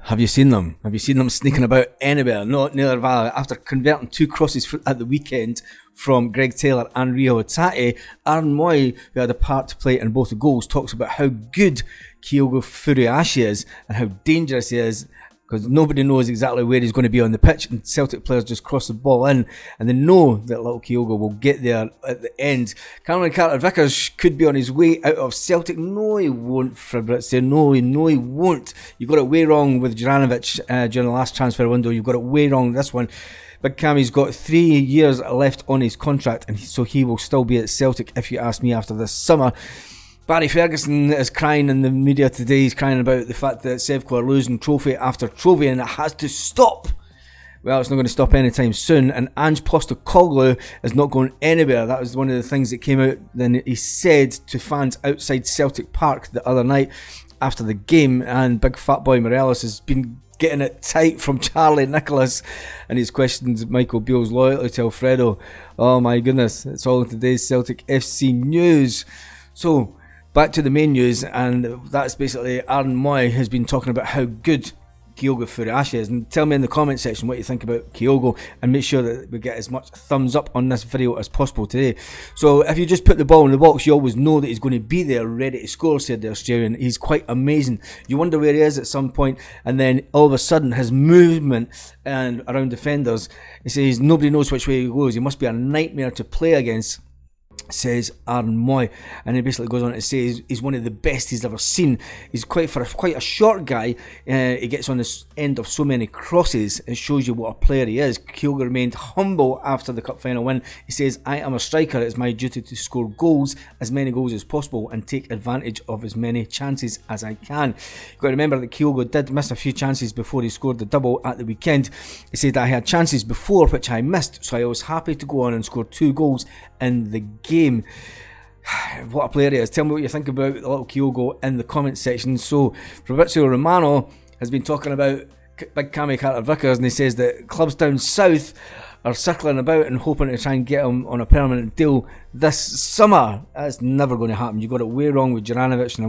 Have you seen them? Have you seen them sneaking about anywhere? No, neither have I. After converting 2 crosses at the weekend from Greg Taylor and Rio Hatate, Aaron Moy, who had a part to play in both the goals, talks about how good Kyogo Furuhashi is and how dangerous he is, because nobody knows exactly where he's going to be on the pitch, and Celtic players just cross the ball in and they know that little Kyogo will get there at the end. Cameron Carter-Vickers could be on his way out of Celtic. No, he won't, Fabrizio. No, he won't. You got it way wrong with Juranovic during the last transfer window. You got it way wrong this one. Big Cammy's got 3 years left on his contract, and so he will still be at Celtic, if you ask me, after this summer. Barry Ferguson is crying in the media today. He's crying about the fact that Sevco are losing trophy after trophy and it has to stop. Well, it's not going to stop anytime soon, and Ange Postecoglou is not going anywhere. That was one of the things that came out. Then he said to fans outside Celtic Park the other night after the game, and big fat boy Morelos has been getting it tight from Charlie Nicholas, and he's questioned Michael Beale's loyalty to Alfredo. Oh my goodness, it's all in today's Celtic FC news. So, back to the main news, and that's basically Aaron Moy has been talking about how good Kyogo Furuhashi is. And tell me in the comment section what you think about Kyogo, and make sure that we get as much thumbs up on this video as possible today. So if you just put the ball in the box, you always know that he's going to be there ready to score, said the Australian. He's quite amazing. You wonder where he is at some point, and then all of a sudden his movement and around defenders, he says nobody knows which way he goes. He must be a nightmare to play against, says Aaron Moy. And he basically goes on to say he's one of the best he's ever seen. He's quite a short guy. He gets on the end of so many crosses. It shows you what a player he is. Kyogo remained humble after the cup final win. He says, I am a striker. It's my duty to score goals, as many goals as possible, and take advantage of as many chances as I can. You've got to remember that Kyogo did miss a few chances before he scored the double at the weekend. He said, I had chances before which I missed, so I was happy to go on and score 2 goals in the game. What a player he is. Tell me what you think about little Kyogo in the comment section. So Fabrizio Romano has been talking about big Cammy Carter-Vickers, and he says that clubs down south are circling about and hoping to try and get him on a permanent deal this summer. That's never going to happen. You got it way wrong with Juranovic, and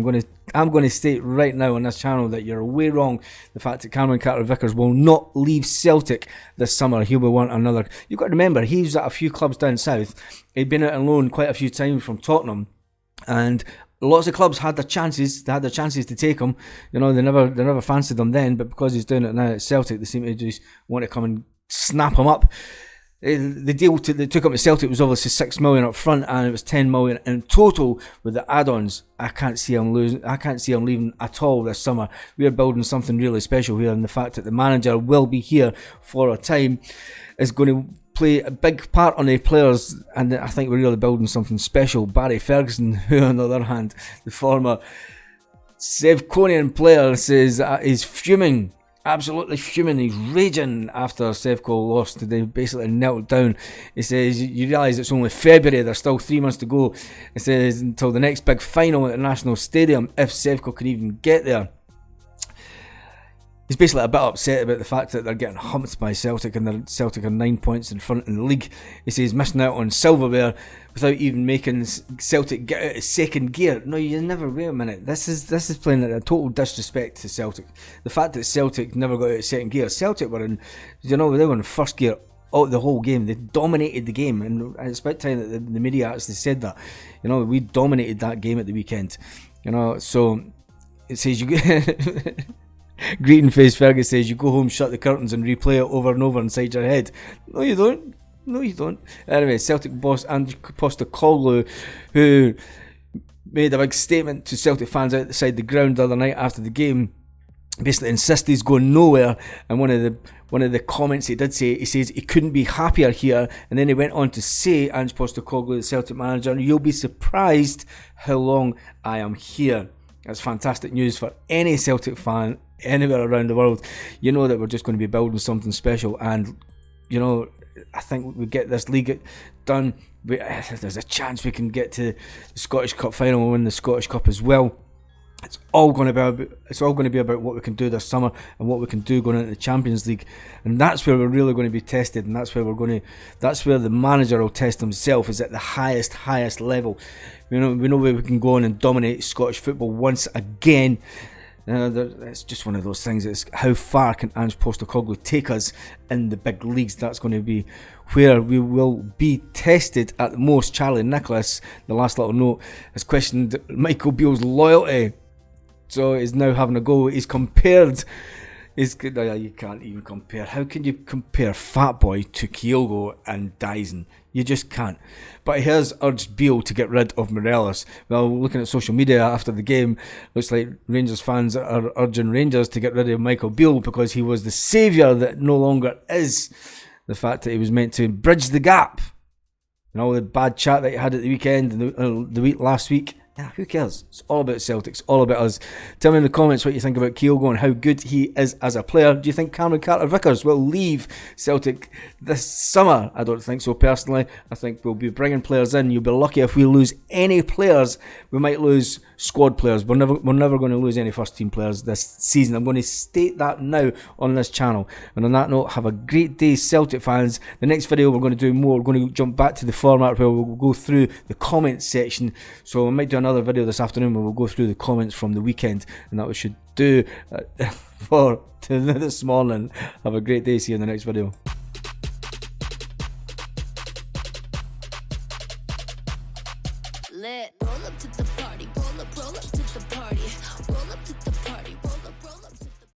I'm going to state right now on this channel that you're way wrong. The fact that Cameron Carter-Vickers will not leave Celtic this summer. He will want another. You've got to remember, he's at a few clubs down south. He'd been out on loan quite a few times from Tottenham, and lots of clubs had their chances. They had their chances to take him. You know, they never fancied him then, but because he's doing it now at Celtic, they seem to just want to come and snap him up. The deal they took him to Celtic was obviously 6 million up front, and it was 10 million in total with the add-ons. I can't see him leaving at all this summer. We are building something really special here, and the fact that the manager will be here for a time is going to play a big part on the players, and I think we're really building something special. Barry Ferguson, who on the other hand, the former Sevconian player, says he's fuming. Absolutely fuming. He's raging after Sevco lost today, basically knelt down. He says, you realise it's only February, there's still 3 months to go. He says, until the next big final at the National Stadium, if Sevco can even get there. He's basically a bit upset about the fact that they're getting humped by Celtic, and Celtic are 9 points in front in the league. He says missing out on silverware without even making Celtic get out of second gear. No, you never. Wait a minute. This is playing at a total disrespect to Celtic. The fact that Celtic never got out of second gear. Celtic were in, they were in first gear the whole game. They dominated the game, and it's about time that the media actually said that. We dominated that game at the weekend. So it says you. Greeting face Fergus says you go home, shut the curtains, and replay it over and over inside your head. No, you don't. No, you don't. Anyway, Celtic boss Ange Postecoglou, who made a big statement to Celtic fans outside the ground the other night after the game, basically insisted he's going nowhere. And one of the comments he did say, he says he couldn't be happier here. And then he went on to say, Ange Postecoglou, the Celtic manager, you'll be surprised how long I am here. That's fantastic news for any Celtic fan anywhere around the world. You know that we're just going to be building something special, and I think we get this league done. There's a chance we can get to the Scottish Cup final and win the Scottish Cup as well. It's all going to be about what we can do this summer and what we can do going into the Champions League, and that's where we're really going to be tested, and that's where the manager will test himself, is at the highest level. We know where we can go on and dominate Scottish football once again. It's just one of those things. It's how far can Ange Postecoglou take us in the big leagues? That's going to be where we will be tested at the most. Charlie Nicholas, the last little note, has questioned Michael Beale's loyalty, so he's now having a go. He's compared. You can't even compare. How can you compare Fat Boy to Kyogo and Dyson? You just can't. But he has urged Beale to get rid of Morelos. Well, looking at social media after the game, looks like Rangers fans are urging Rangers to get rid of Michael Beale because he was the saviour that no longer is. The fact that he was meant to bridge the gap and all the bad chat that he had at the weekend and the week last week. Yeah, who cares? It's all about Celtic. It's all about us. Tell me in the comments what you think about Kyogo and how good he is as a player. Do you think Cameron Carter-Vickers will leave Celtic this summer? I don't think so personally. I think we'll be bringing players in. You'll be lucky if we lose any players. We might lose squad players. We're never going to lose any first team players this season. I'm going to state that now on this channel. And on that note, have a great day, Celtic fans. The next video we're going to do more. We're going to jump back to the format where we'll go through the comments section. So I might do another video this afternoon where we'll go through the comments from the weekend, and that we should do for this morning. Have a great day. See you in the next video. Lit. Roll up to the